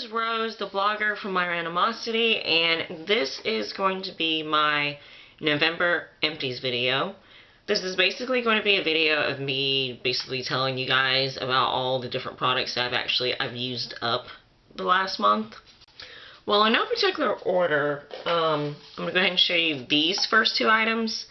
is Rose, the blogger from My Randomosity, and this is going to be my November empties video. This is basically going to be a video of me basically telling you guys about all the different products that I've used up the last month. Well, in no particular order, I'm going to go ahead and show you these first two items.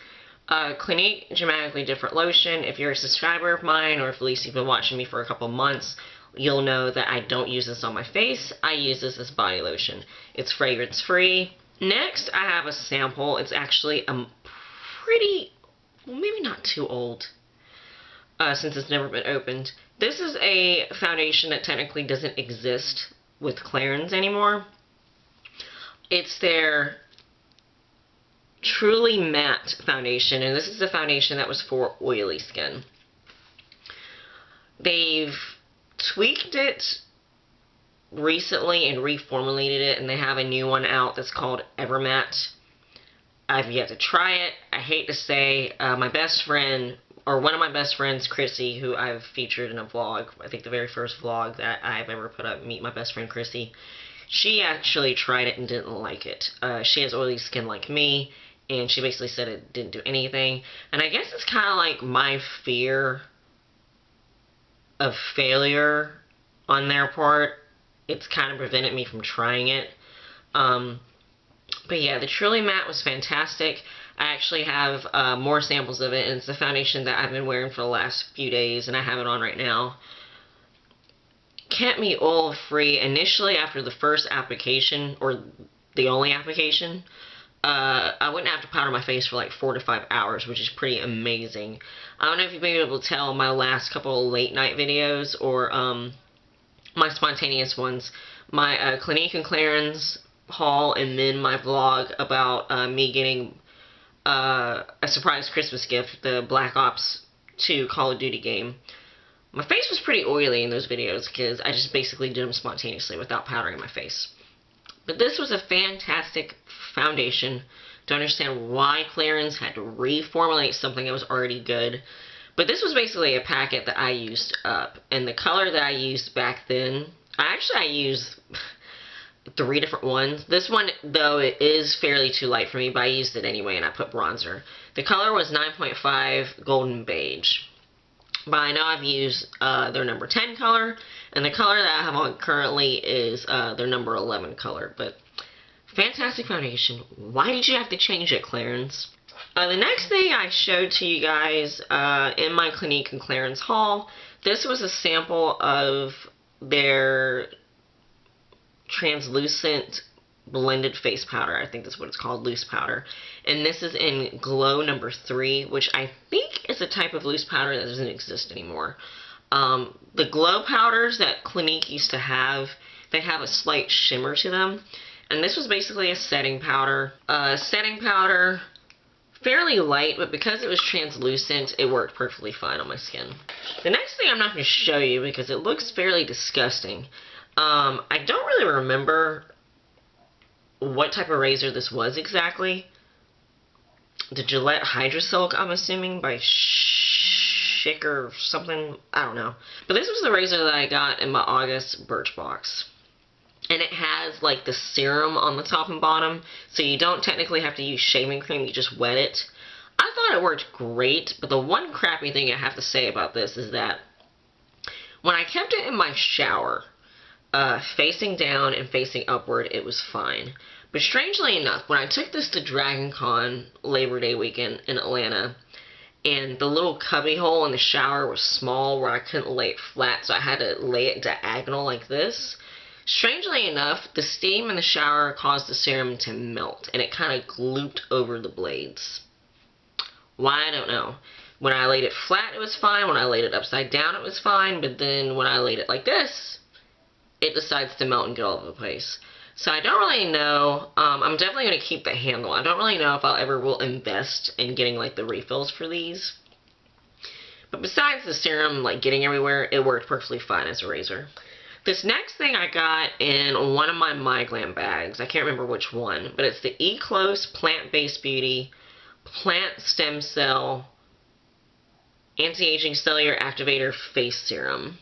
Clinique Dramatically Different Lotion. If you're a subscriber of mine, or if at least you've been watching me for a couple months, you'll know that I don't use this on my face. I use this as body lotion. It's fragrance free. Next, I have a sample. It's actually a pretty, well, maybe not too old, since it's never been opened. This is a foundation that technically doesn't exist with Clarins anymore. It's their Truly Matte foundation, and this is the foundation that was for oily skin. They've tweaked it recently and reformulated it, and they have a new one out that's called Evermatte. I've yet to try it. I hate to say, my best friend, or one of my best friends, Chrissy, who I've featured in a vlog, I think the very first vlog that I've ever put up, Meet My Best Friend Chrissy, she actually tried it and didn't like it. She has oily skin like me, and she basically said it didn't do anything. And I guess it's kind of like my fear of failure on their part. It's kind of prevented me from trying it. But yeah, the Truly Matte was fantastic. I actually have more samples of it, and it's the foundation that I've been wearing for the last few days, and I have it on right now. Kept me oil free initially after the first application, or the only application. I wouldn't have to powder my face for like 4 to 5 hours, which is pretty amazing. I don't know if you've been able to tell my last couple of late night videos, or my spontaneous ones. My Clinique and Clarins haul, and then my vlog about me getting a surprise Christmas gift, the Black Ops 2 Call of Duty game. My face was pretty oily in those videos because I just basically did them spontaneously without powdering my face. But this was a fantastic foundation. Don't understand why Clarins had to reformulate something that was already good. But this was basically a packet that I used up. And the color that I used back then, I used 3 different ones. This one, though, it is fairly too light for me, but I used it anyway, and I put bronzer. The color was 9.5 Golden Beige. But I know I've used their number 10 color, and the color that I have on currently is their number 11 color. But fantastic foundation. Why did you have to change it, Clarins? The next thing I showed to you guys in my Clinique and Clarins haul, this was a sample of their translucent blended face powder. I think that's what it's called, loose powder. And this is in Glow number 3, which I think is a type of loose powder that doesn't exist anymore. The Glow powders that Clinique used to have, they have a slight shimmer to them. And this was basically a setting powder. Setting powder, fairly light, but because it was translucent, it worked perfectly fine on my skin. The next thing I'm not going to show you because it looks fairly disgusting. I don't really remember what type of razor this was exactly. The Julep Hydra Silk, I'm assuming, by Schick or something. I don't know. But this was the razor that I got in my August Birchbox. And it has like the serum on the top and bottom, so you don't technically have to use shaving cream, you just wet it. I thought it worked great, but the one crappy thing I have to say about this is that when I kept it in my shower, facing down and facing upward, it was fine. But strangely enough, when I took this to Dragon Con Labor Day weekend in Atlanta, and the little cubby hole in the shower was small where I couldn't lay it flat, so I had to lay it diagonal like this. Strangely enough, the steam in the shower caused the serum to melt, and it kind of glooped over the blades. Why, I don't know. When I laid it flat, it was fine. When I laid it upside down, it was fine. But then when I laid it like this, it decides to melt and get all over the place. So I don't really know. I'm definitely going to keep the handle. I don't really know if I'll ever will invest in getting like the refills for these. But besides the serum like getting everywhere, it worked perfectly fine as a razor. This next thing I got in one of my MyGlam bags, I can't remember which one, but it's the E-Close Plant-Based Beauty Plant Stem Cell Anti-Aging Cellular Activator Face Serum.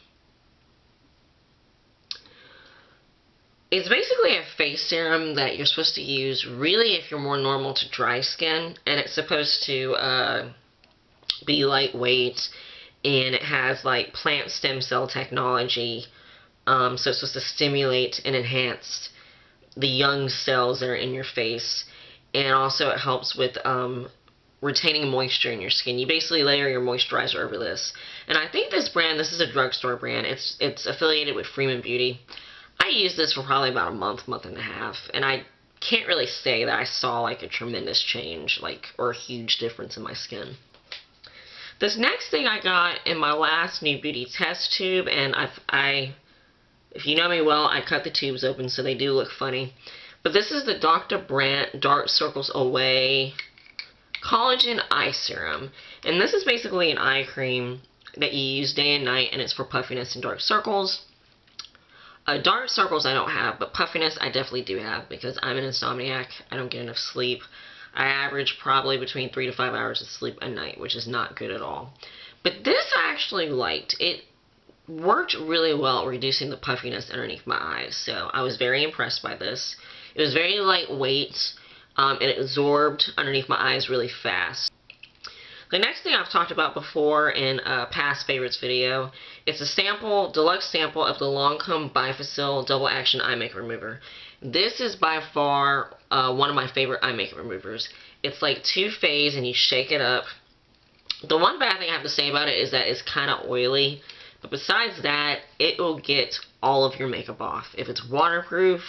It's basically a face serum that you're supposed to use really if you're more normal to dry skin, and it's supposed to be lightweight, and it has like plant stem cell technology, so it's supposed to stimulate and enhance the young cells that are in your face, and also it helps with retaining moisture in your skin. You basically layer your moisturizer over this, and I think this brand, this is a drugstore brand, it's affiliated with Freeman Beauty. I used this for probably about a month and a half, and I can't really say that I saw like a tremendous change, like, or a huge difference in my skin. This next thing I got in my last New Beauty test tube, and if you know me well, I cut the tubes open so they do look funny. But this is the Dr. Brandt Dark Circles Away Collagen Eye Serum. And this is basically an eye cream that you use day and night, and it's for puffiness and dark circles. Dark circles I don't have, but puffiness I definitely do have because I'm an insomniac. I don't get enough sleep. I average probably between 3 to 5 hours of sleep a night, which is not good at all. But this I actually liked. It worked really well at reducing the puffiness underneath my eyes, so I was very impressed by this. It was very lightweight, and it absorbed underneath my eyes really fast. The next thing I've talked about before in a past favorites video, it's a sample, deluxe sample of the Lancome Bifacil Double Action Eye Makeup Remover. This is by far one of my favorite eye makeup removers. It's like two-phase and you shake it up. The one bad thing I have to say about it is that it's kind of oily, but besides that, it will get all of your makeup off. If it's waterproof,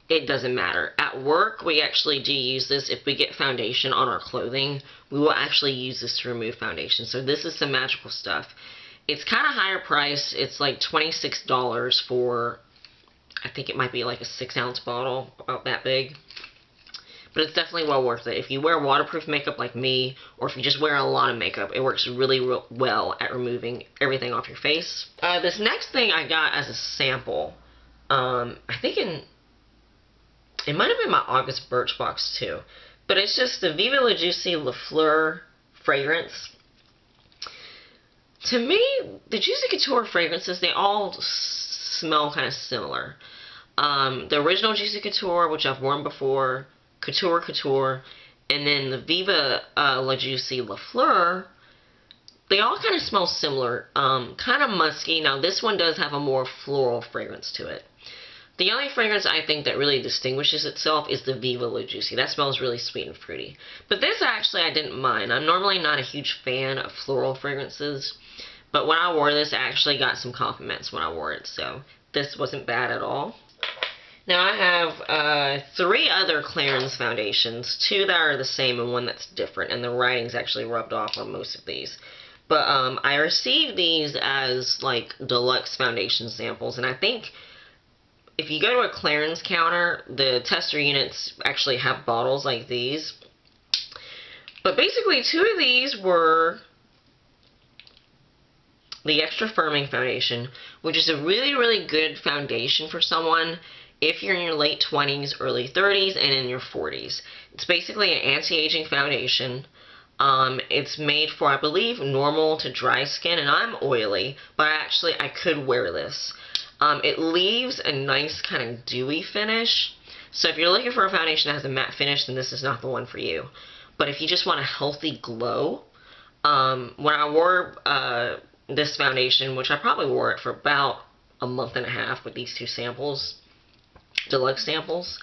it doesn't matter. At work, we actually do use this. If we get foundation on our clothing, we will actually use this to remove foundation. So this is some magical stuff. It's kind of higher price. It's like $26 for, I think it might be like a 6-ounce bottle, about that big. But it's definitely well worth it. If you wear waterproof makeup like me, or if you just wear a lot of makeup, it works really well at removing everything off your face. This next thing I got as a sample, I think it might have been my August Birchbox too, but it's just the Viva La Juicy Le Fleur fragrance. To me, the Juicy Couture fragrances, they all smell kind of similar. The original Juicy Couture, which I've worn before, Couture, and then the Viva La Juicy Le Fleur, they all kind of smell similar, kind of musky. Now this one does have a more floral fragrance to it. The only fragrance I think that really distinguishes itself is the Viva La Juicy. That smells really sweet and fruity. But this actually I didn't mind. I'm normally not a huge fan of floral fragrances, but when I wore this, I actually got some compliments when I wore it, so this wasn't bad at all. Now I have 3 other Clarins foundations, 2 that are the same and 1 that's different, and the writing's actually rubbed off on most of these. But I received these as like deluxe foundation samples, and I think if you go to a Clarins counter, the tester units actually have bottles like these. But basically 2 of these were the Extra Firming Foundation, which is a really good foundation for someone if you're in your late 20s, early 30s, and in your 40s. It's basically an anti-aging foundation. It's made for, I believe, normal to dry skin, and I'm oily, but I could wear this. It leaves a nice kind of dewy finish, so if you're looking for a foundation that has a matte finish, then this is not the one for you. But if you just want a healthy glow, when I wore this foundation, which I probably wore it for about a month and a half with these 2 samples, deluxe samples,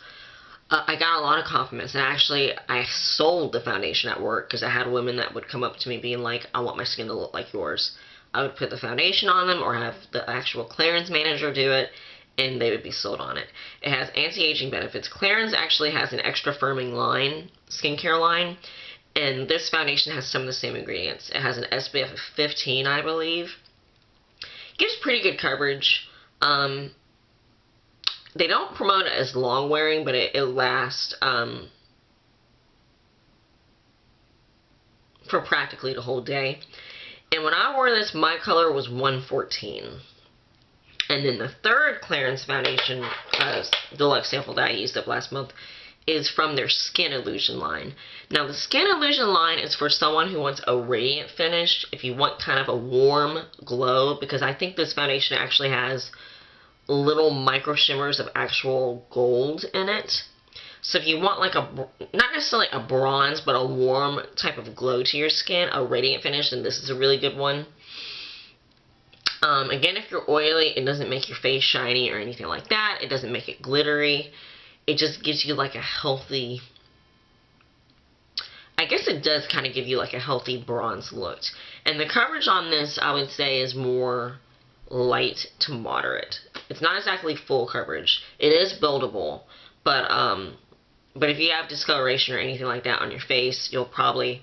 I got a lot of compliments, and actually I sold the foundation at work because I had women that would come up to me being like, I want my skin to look like yours. I would put the foundation on them or have the actual Clarins manager do it, and they would be sold on it. It has anti-aging benefits. Clarins actually has an extra firming line, skincare line, and this foundation has some of the same ingredients. It has an SPF of 15, I believe. Gives pretty good coverage. They don't promote it as long wearing, but it lasts for practically the whole day. And when I wore this, my color was 114. And then the third Clarins foundation deluxe sample that I used up last month is from their Skin Illusion line. Now the Skin Illusion line is for someone who wants a radiant finish, if you want kind of a warm glow, because I think this foundation actually has little micro shimmers of actual gold in it. So if you want like not necessarily a bronze, but a warm type of glow to your skin, a radiant finish, then this is a really good one. Again, if you're oily, it doesn't make your face shiny or anything like that. It doesn't make it glittery. It just gives you like a healthy, I guess it does kind of give you like a healthy bronze look. And the coverage on this, I would say, is more light to moderate. It's not exactly full coverage. It is buildable, but if you have discoloration or anything like that on your face, you probably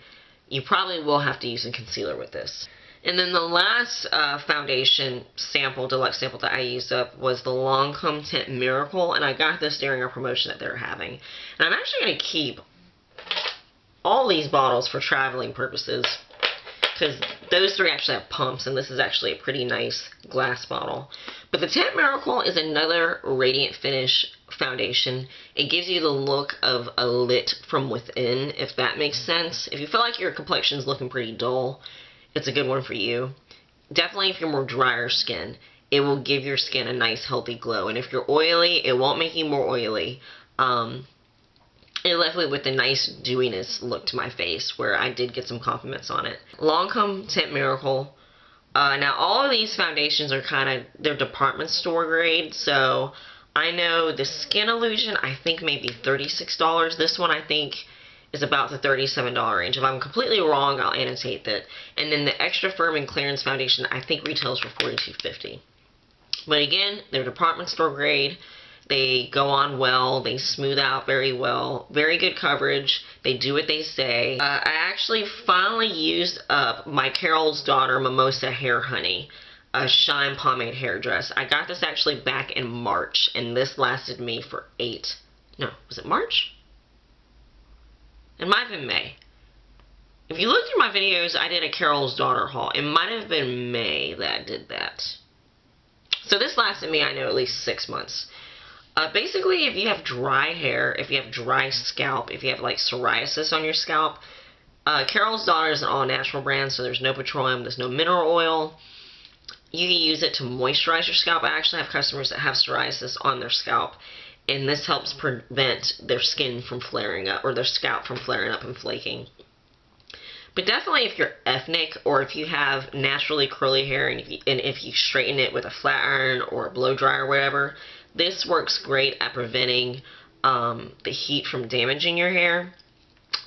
will have to use a concealer with this. And then the last foundation sample, deluxe sample that I used up was the Lancome Teint Miracle, and I got this during a promotion that they were having. And I'm actually going to keep all these bottles for traveling purposes, because those three actually have pumps, and this is actually a pretty nice glass bottle. But the Teint Miracle is another radiant finish foundation. It gives you the look of a lit from within, if that makes sense. If you feel like your complexion's looking pretty dull, it's a good one for you. Definitely if you're more drier skin, it will give your skin a nice healthy glow. And if you're oily, it won't make you more oily. It left me with a nice dewiness look to my face, where I did get some compliments on it. Lancome Teint Miracle. Now all of these foundations are they're department store grade, so I know the Skin Illusion, I think maybe $36. This one I think is about the $37 range. If I'm completely wrong, I'll annotate that. And then the Extra Firm and Clearance Foundation, I think retails for $42.50. But again, they're department store grade. They go on well. They smooth out very well. Very good coverage. They do what they say. I actually finally used up my Carol's Daughter Mimosa Hair Honey, a Shine Pomade hair dress. I got this actually back in March, and this lasted me for was it March? It might have been May. If you look through my videos, I did a Carol's Daughter haul. It might have been May that I did that. So this lasted me, I know, at least 6 months. Basically, if you have dry hair, if you have dry scalp, if you have like psoriasis on your scalp, Carol's Daughter is an all-natural brand, so there's no petroleum, there's no mineral oil. You can use it to moisturize your scalp. I actually have customers that have psoriasis on their scalp, and this helps prevent their skin from flaring up, or their scalp from flaring up and flaking. But definitely if you're ethnic, or if you have naturally curly hair, and if you straighten it with a flat iron or a blow dryer or whatever, this works great at preventing the heat from damaging your hair.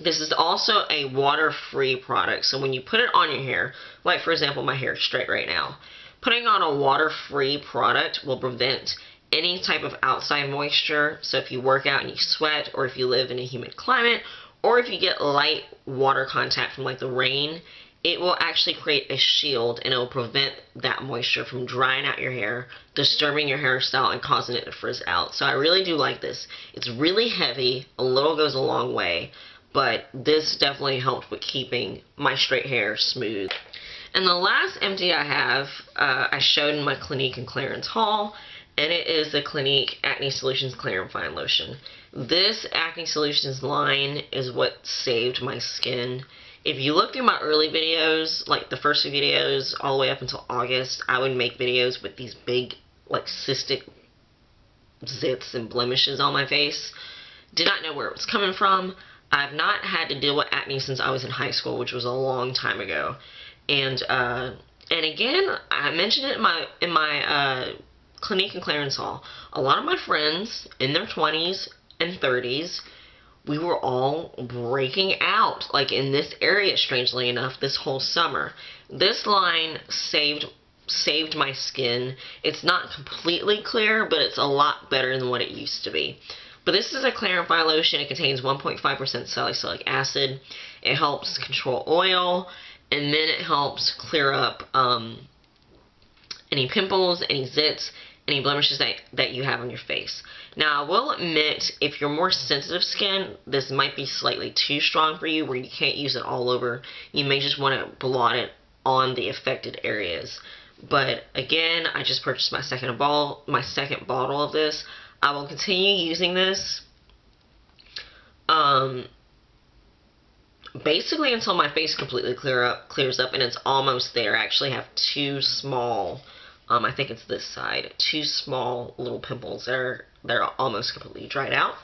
This is also a water-free product, so when you put it on your hair, like for example my hair is straight right now, putting on a water-free product will prevent any type of outside moisture. So if you work out and you sweat, or if you live in a humid climate, or if you get light water contact from like the rain, it will actually create a shield, and it will prevent that moisture from drying out your hair, disturbing your hairstyle, and causing it to frizz out. So I really do like this. It's really heavy. A little goes a long way, but this definitely helped with keeping my straight hair smooth. And the last empty I have, I showed in my Clinique and Clarins haul, and it is the Clinique Acne Solutions Clarifying Lotion. This Acne Solutions line is what saved my skin. If you look through my early videos, like the first few videos all the way up until August, I would make videos with these big, like, cystic zits and blemishes on my face. Did not know where it was coming from. I've not had to deal with acne since I was in high school, which was a long time ago. And again, I mentioned it in my Clinique and Clarins haul. A lot of my friends in their 20s and 30s, we were all breaking out, like in this area, strangely enough, this whole summer. This line saved my skin. It's not completely clear, but it's a lot better than what it used to be. But this is a clarifying lotion. It contains 1.5% salicylic acid. It helps control oil, and then it helps clear up any pimples, any zits, any blemishes that you have on your face. Now, I will admit, if you're more sensitive skin, this might be slightly too strong for you, where you can't use it all over. You may just want to blot it on the affected areas. But again, I just purchased my second bottle of this. I will continue using this basically until my face completely clears up, and it's almost there. I actually have two small I think it's this side. 2 small little pimples. They're almost completely dried out.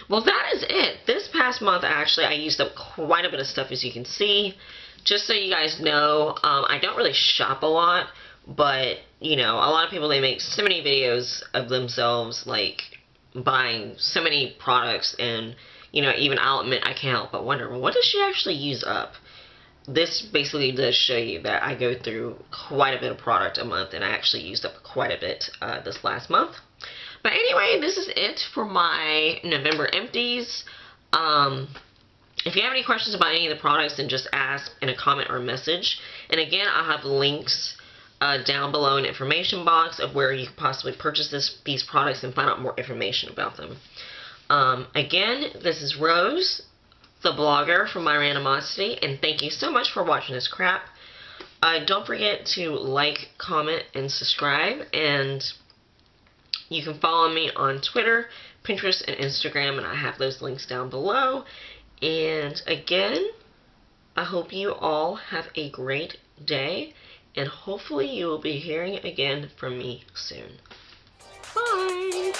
Well, that is it. This past month, actually, I used up quite a bit of stuff, as you can see. Just so you guys know, I don't really shop a lot, but, you know, a lot of people, they make so many videos of themselves, like, buying so many products, and, you know, even I'll admit, I can't help but wonder, well, what does she actually use up? This basically does show you that I go through quite a bit of product a month, and I actually used up quite a bit this last month. But anyway, this is it for my November empties. If you have any questions about any of the products, then just ask in a comment or a message. And again, I'll have links down below in the information box of where you could possibly purchase these products and find out more information about them. Again, this is Rose, the blogger from My Randomosity, and thank you so much for watching this crap. Don't forget to like, comment, and subscribe, and you can follow me on Twitter, Pinterest, and Instagram, and I have those links down below. And again, I hope you all have a great day, and hopefully you will be hearing again from me soon. Bye!